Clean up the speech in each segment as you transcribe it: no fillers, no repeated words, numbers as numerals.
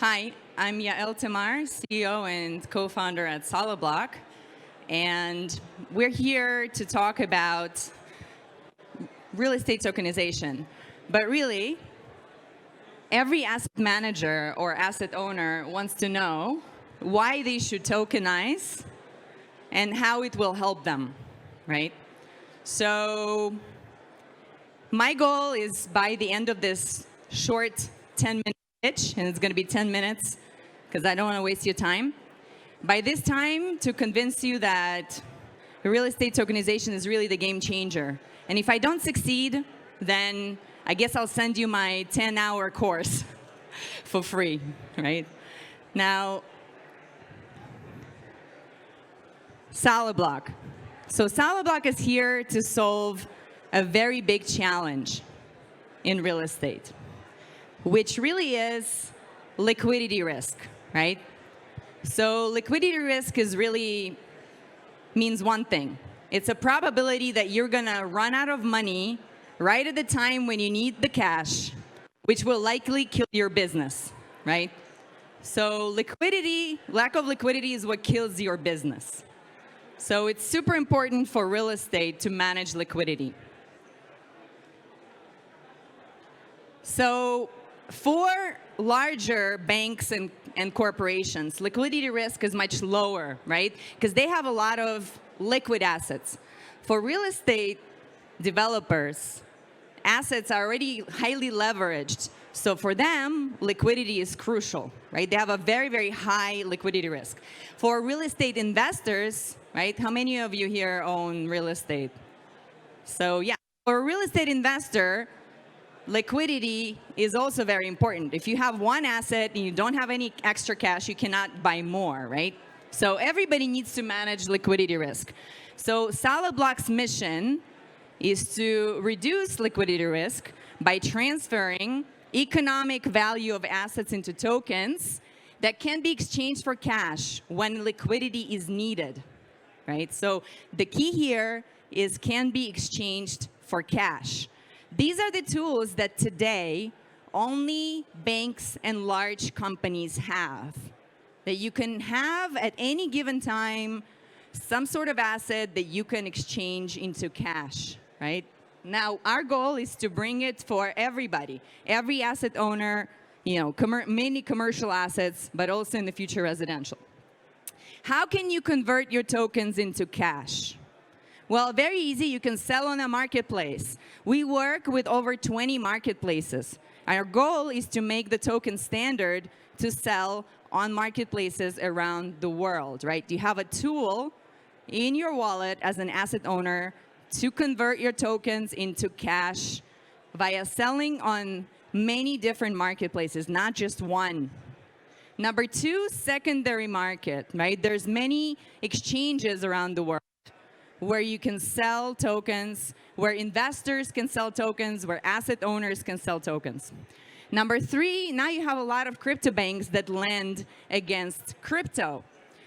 Hi, I'm Yael Tamar, CEO and co-founder at SolidBlock, and we're here to talk about real estate tokenization. But really, every asset manager or asset owner wants to know why they should tokenize and how it will help them, right? So my goal is by the end of this short 10-minute pitch, and it's going to be 10 minutes because I don't want to waste your time. By this time, to convince you that real estate tokenization is really the game changer. And if I don't succeed, then I guess I'll send you my 10-hour course for free, right? Now, SolidBlock. So SolidBlock is here to solve a very big challenge in real estate, which really is liquidity risk, right? So liquidity risk means one thing. It's a probability that you're going to run out of money right at the time when you need the cash, which will likely kill your business, right? So lack of liquidity is what kills your business. So it's super important for real estate to manage liquidity. So for larger banks and corporations, liquidity risk is much lower, right? Because they have a lot of liquid assets. For real estate developers, assets are already highly leveraged. So for them, liquidity is crucial, right? They have a very, very high liquidity risk. For real estate investors, right? How many of you here own real estate? So yeah, for a real estate investor, liquidity is also very important. If you have one asset and you don't have any extra cash, you cannot buy more, right? So everybody needs to manage liquidity risk. So SolidBlock's mission is to reduce liquidity risk by transferring economic value of assets into tokens that can be exchanged for cash when liquidity is needed, right? So the key here is can be exchanged for cash. These are the tools that today only banks and large companies have, that you can have at any given time some sort of asset that you can exchange into cash, right? Now, our goal is to bring it for everybody, every asset owner, many commercial assets, but also in the future residential. How can you convert your tokens into cash? Well, very easy. You can sell on a marketplace. We work with over 20 marketplaces. Our goal is to make the token standard to sell on marketplaces around the world, right? You have a tool in your wallet as an asset owner to convert your tokens into cash via selling on many different marketplaces, not just one. Number two, secondary market, right? There's many exchanges around the world where you can sell tokens, where investors can sell tokens, where asset owners can sell tokens. Number three, now you have a lot of crypto banks that lend against crypto.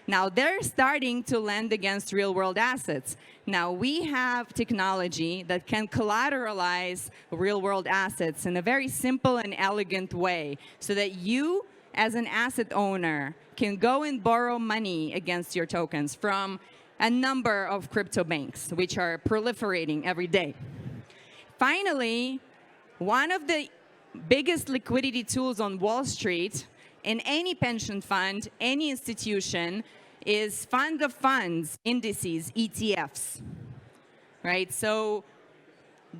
Now they're starting to lend against real-world assets. Now we have technology that can collateralize real-world assets in a very simple and elegant way so that you, as an asset owner, can go and borrow money against your tokens from a number of crypto banks, which are proliferating every day. Finally, one of the biggest liquidity tools on Wall Street in any pension fund, any institution, is fund of funds, indices, ETFs, right? So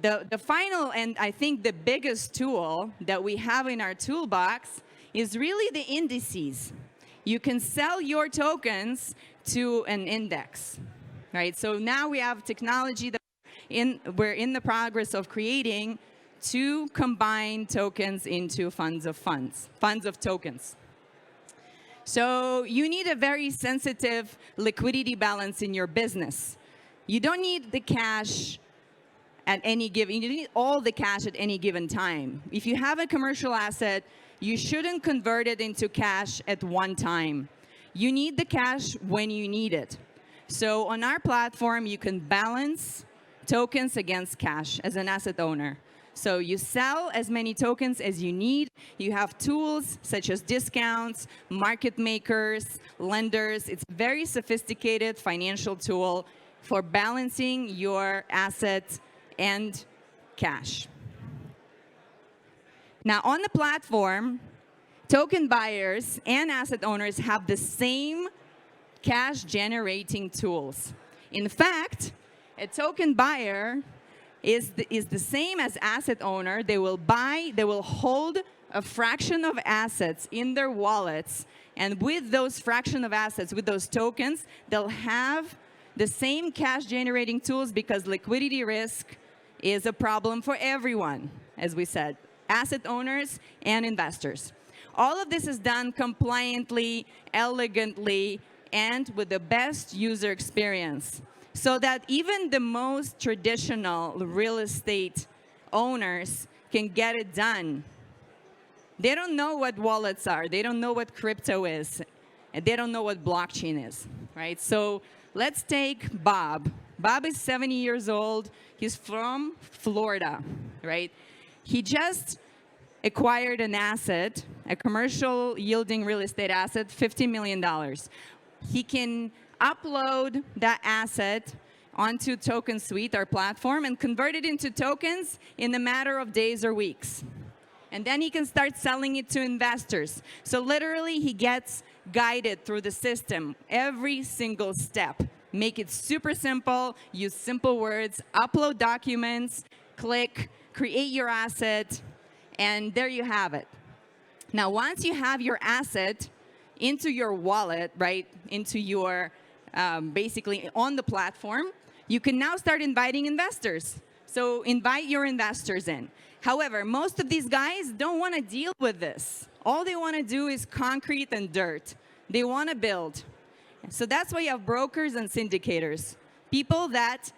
the final and I think the biggest tool that we have in our toolbox is really the indices. You can sell your tokens to an index, right? So now we have technology that we're in the progress of creating to combine tokens into funds of tokens. So you need a very sensitive liquidity balance in your business. You don't need the cash at any given, you need all the cash at any given time. If you have a commercial asset, you shouldn't convert it into cash at one time. You need the cash when you need it. So on our platform, you can balance tokens against cash as an asset owner. So you sell as many tokens as you need. You have tools such as discounts, market makers, lenders. It's a very sophisticated financial tool for balancing your assets and cash. Now, on the platform, token buyers and asset owners have the same cash-generating tools. In fact, a token buyer is the same as asset owner. They will hold a fraction of assets in their wallets, and with those fraction of assets, with those tokens, they'll have the same cash-generating tools because liquidity risk is a problem for everyone, as we said, asset owners and investors. All of this is done compliantly, elegantly, and with the best user experience, so that even the most traditional real estate owners can get it done. They don't know what wallets are. They don't know what crypto is. And they don't know what blockchain is, right? So let's take Bob. Bob is 70 years old. He's from Florida, right? He just acquired an asset, a commercial yielding real estate asset, $50 million. He can upload that asset onto Token Suite, our platform, and convert it into tokens in a matter of days or weeks. And then he can start selling it to investors. So literally, he gets guided through the system every single step. Make it super simple, use simple words, upload documents, click, create your asset, and there you have it. Now, once you have your asset into your wallet, right, into your, basically on the platform, you can now start inviting investors. So invite your investors in. However, most of these guys don't want to deal with this. All they want to do is concrete and dirt. They want to build. So that's why you have brokers and syndicators, people that's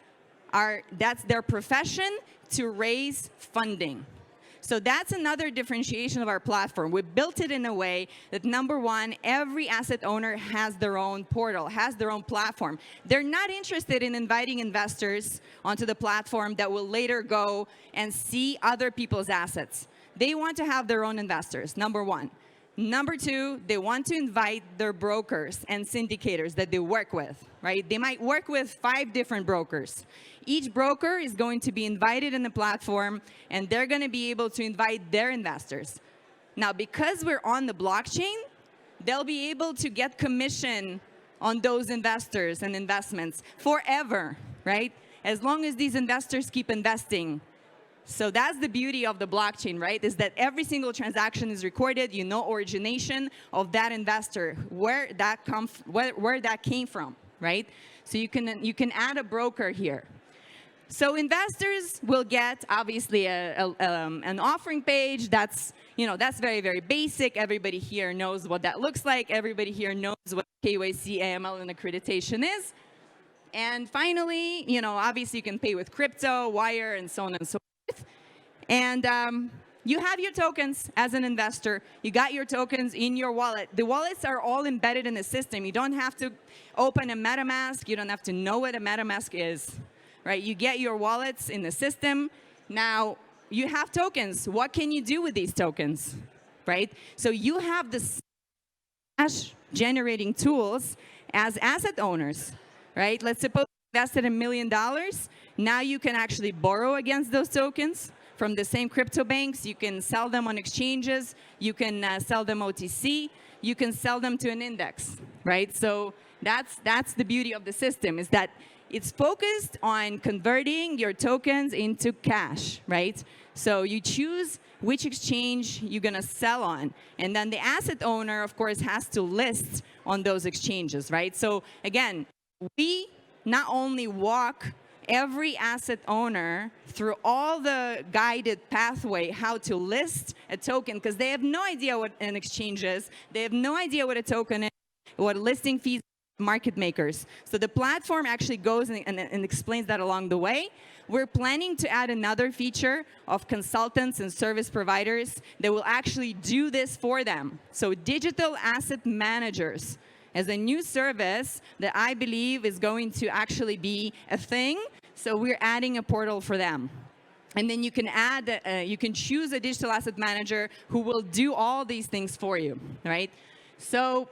their profession to raise funding. So that's another differentiation of our platform. We built it in a way that, number one, every asset owner has their own portal, has their own platform. They're not interested in inviting investors onto the platform that will later go and see other people's assets. They want to have their own investors, number one. Number two, they want to invite their brokers and syndicators that they work with, right? They might work with 5 different brokers. Each broker is going to be invited in the platform, and they're going to be able to invite their investors. Now, because we're on the blockchain, they'll be able to get commission on those investors and investments forever, right? As long as these investors keep investing. So that's the beauty of the blockchain, right? Is that every single transaction is recorded. You know origination of that investor, where that came from, right? So you can add a broker here. So investors will get obviously an offering page. That's very, very basic. Everybody here knows what that looks like. Everybody here knows what KYC, AML, and accreditation is. And finally, obviously you can pay with crypto, wire, and so on and so forth. And you have your tokens as an investor. You got your tokens in your wallet. The wallets are all embedded in the system. You don't have to open a MetaMask. You don't have to know what a MetaMask is, right? You get your wallets in the system. Now, you have tokens. What can you do with these tokens, right? So you have the cash generating tools as asset owners, right? Let's suppose you invested $1 million. Now you can actually borrow against those tokens from the same crypto banks. You can sell them on exchanges. You can sell them OTC. You can sell them to an index, right? So that's the beauty of the system, is that it's focused on converting your tokens into cash, right? So you choose which exchange you're going to sell on. And then the asset owner, of course, has to list on those exchanges, right? So again, we not only walk every asset owner through all the guided pathway how to list a token, because they have no idea what an exchange is. They have no idea what a token is, what listing fees, market makers. So the platform actually goes and explains that along the way. We're planning to add another feature of consultants and service providers that will actually do this for them. So digital asset managers as a new service that I believe is going to actually be a thing. So we're adding a portal for them. And then you can add, you can choose a digital asset manager who will do all these things for you, right? So,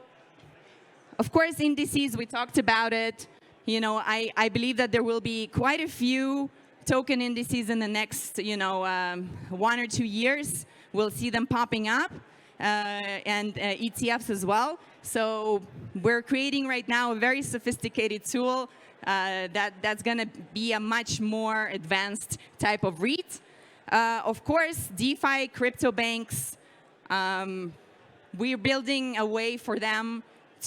of course, indices, we talked about it. You know, I believe that there will be quite a few token indices in the next, 1 or 2 years. We'll see them popping up, and ETFs as well. So we're creating right now a very sophisticated tool that's going to be a much more advanced type of REIT. Of course, DeFi, crypto banks, we're building a way for them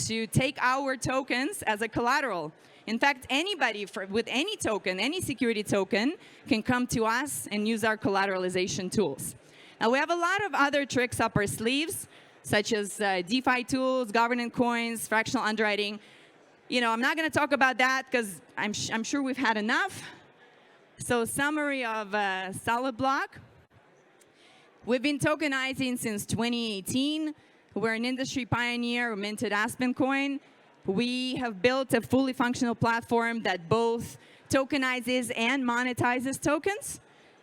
to take our tokens as a collateral. In fact, anybody with any token, any security token, can come to us and use our collateralization tools. Now, we have a lot of other tricks up our sleeves, such as DeFi tools, governance coins, fractional underwriting. You know, I'm not going to talk about that because I'm sure we've had enough. So, summary of SolidBlock. We've been tokenizing since 2018. We're an industry pioneer. We minted Aspen Coin. We have built a fully functional platform that both tokenizes and monetizes tokens.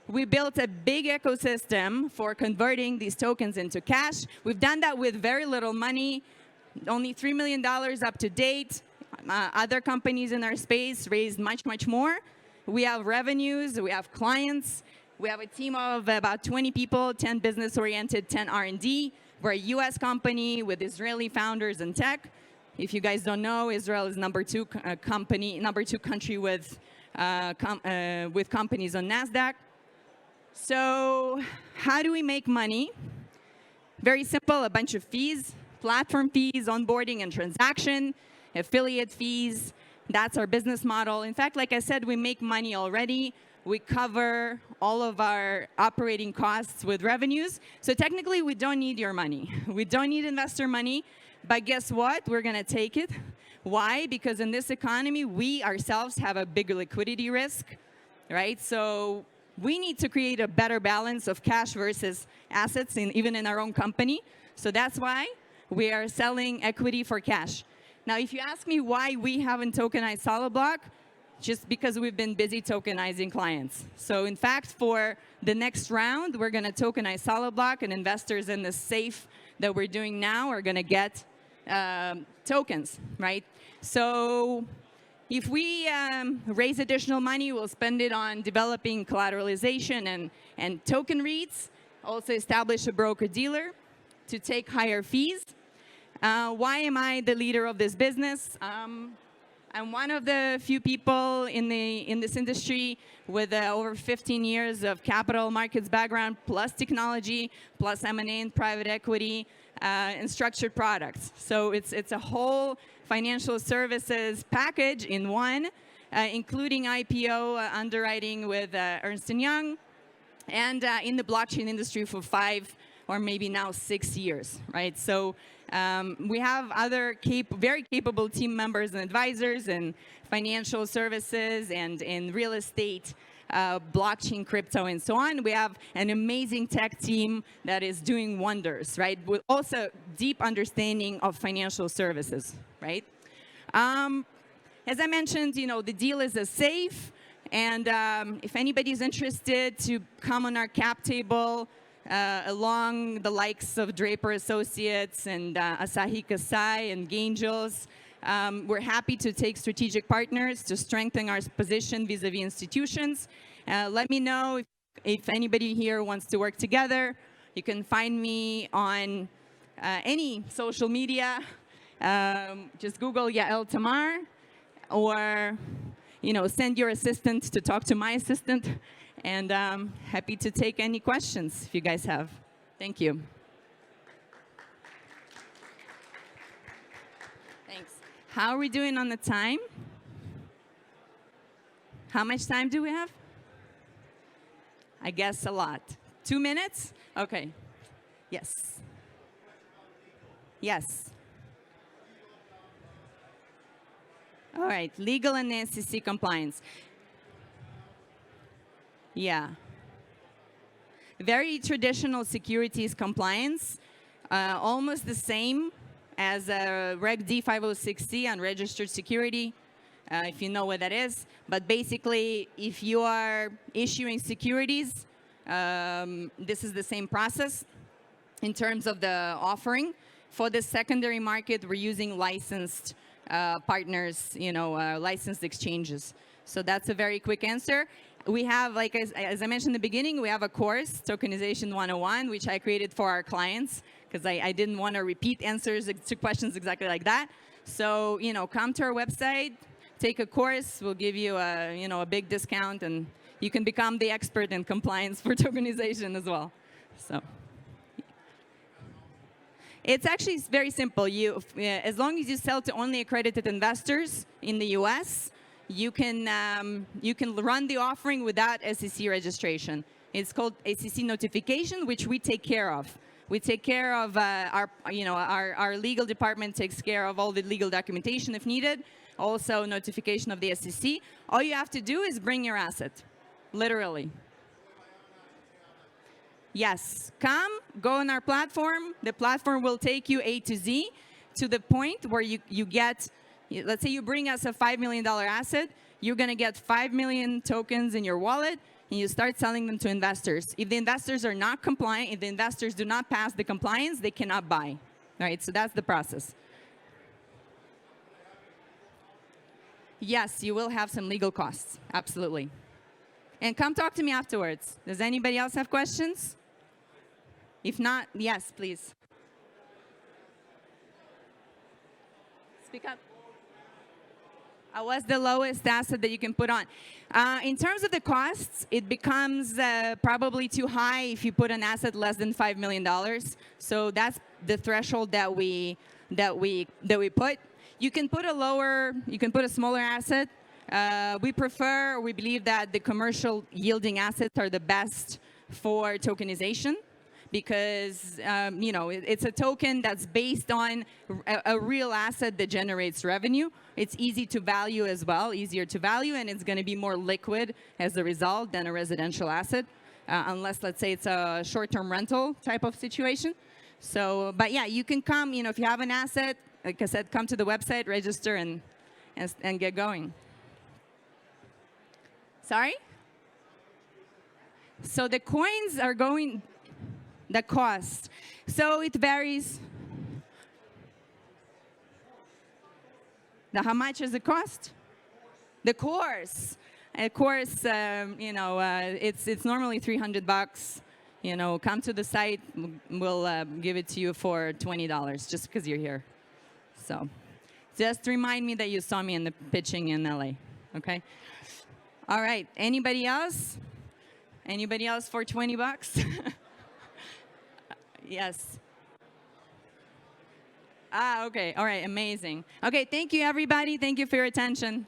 We built a big ecosystem for converting these tokens into cash. We've done that with very little money, only $3 million up to date. Other companies in our space raised much, much more. We have revenues, we have clients. We have a team of about 20 people, 10 business-oriented, 10 R&D. We're a US company with Israeli founders and tech. If you guys don't know, Israel is number two country with companies on NASDAQ. So how do we make money? Very simple, a bunch of fees, platform fees, onboarding and transaction, affiliate fees. That's our business model. In fact, like I said, we make money already. We cover all of our operating costs with revenues. So technically, we don't need your money. We don't need investor money. But guess what? We're going to take it. Why? Because in this economy, we ourselves have a bigger liquidity risk, right? So we need to create a better balance of cash versus assets, even in our own company. So that's why we are selling equity for cash. Now, if you ask me why we haven't tokenized SolidBlock, just because we've been busy tokenizing clients. So in fact, for the next round, we're going to tokenize SolidBlock, and investors in the safe that we're doing now are going to get tokens, right? So if we raise additional money, we'll spend it on developing collateralization and token REITs, also establish a broker-dealer to take higher fees. Why am I the leader of this business? I'm one of the few people in this industry with over 15 years of capital markets background, plus technology, plus M&A and private equity, and structured products. So it's a whole financial services package in one, including IPO underwriting with Ernst & Young, and in the blockchain industry for 5 or maybe now 6 years, right? So we have other very capable team members and advisors in financial services and in real estate, blockchain, crypto, and so on. We have an amazing tech team that is doing wonders, right? With also deep understanding of financial services, right? As I mentioned, the deal is a safe, and if anybody's interested to come on our cap table, along the likes of Draper Associates and Asahi Kasai and Gaingels, we're happy to take strategic partners to strengthen our position vis-a-vis institutions. Let me know if anybody here wants to work together. You can find me on any social media. Just Google Yael Tamar, or send your assistant to talk to my assistant. And I'm happy to take any questions if you guys have. Thank you. Thanks. How are we doing on the time? How much time do we have? I guess a lot. 2 minutes? Okay. Yes. Yes. All right. Legal and SEC compliance. Yeah. Very traditional securities compliance, almost the same as a Reg D 506C on registered security. if you know what that is. But basically, if you are issuing securities, this is the same process in terms of the offering. For the secondary market, we're using licensed partners, licensed exchanges. So that's a very quick answer. We have, like as I mentioned in the beginning, we have a course, Tokenization 101, which I created for our clients because I didn't want to repeat answers to questions exactly like that. So, come to our website, take a course. We'll give you a big discount, and you can become the expert in compliance for tokenization as well. So. It's actually very simple. As long as you sell to only accredited investors in the U.S., you can run the offering without SEC registration. It's called SEC notification, which we take care of. We take care of our legal department takes care of all the legal documentation if needed. Also, notification of the SEC. All you have to do is bring your asset, literally. Yes, go on our platform. The platform will take you A to Z to the point where you get, let's say you bring us a $5 million asset, you're going to get 5 million tokens in your wallet, and you start selling them to investors. If the investors are not compliant, if the investors do not pass the compliance, they cannot buy. All right, so that's the process. Yes, you will have some legal costs, absolutely. And come talk to me afterwards. Does anybody else have questions? If not, yes, please. Speak up. What's the lowest asset that you can put on? In terms of the costs, it becomes probably too high if you put an asset less than $5 million. So that's the threshold that we put. You can put a smaller asset. We believe that the commercial yielding assets are the best for tokenization, because it's a token that's based on a real asset that generates revenue. It's easy to value as well, easier to value, and it's going to be more liquid as a result than a residential asset, unless, let's say, it's a short-term rental type of situation. So, but yeah, you can come, if you have an asset, like I said, come to the website, register, and get going. Sorry? So the coins are going... The cost. So it varies. How much is the cost? The course. A course, it's normally $300. Come to the site. We'll give it to you for $20 just because you're here. So just remind me that you saw me in the pitching in LA. Okay? All right. Anybody else? Anybody else for $20? Yes. Okay. All right. Amazing. Okay. Thank you, everybody. Thank you for your attention.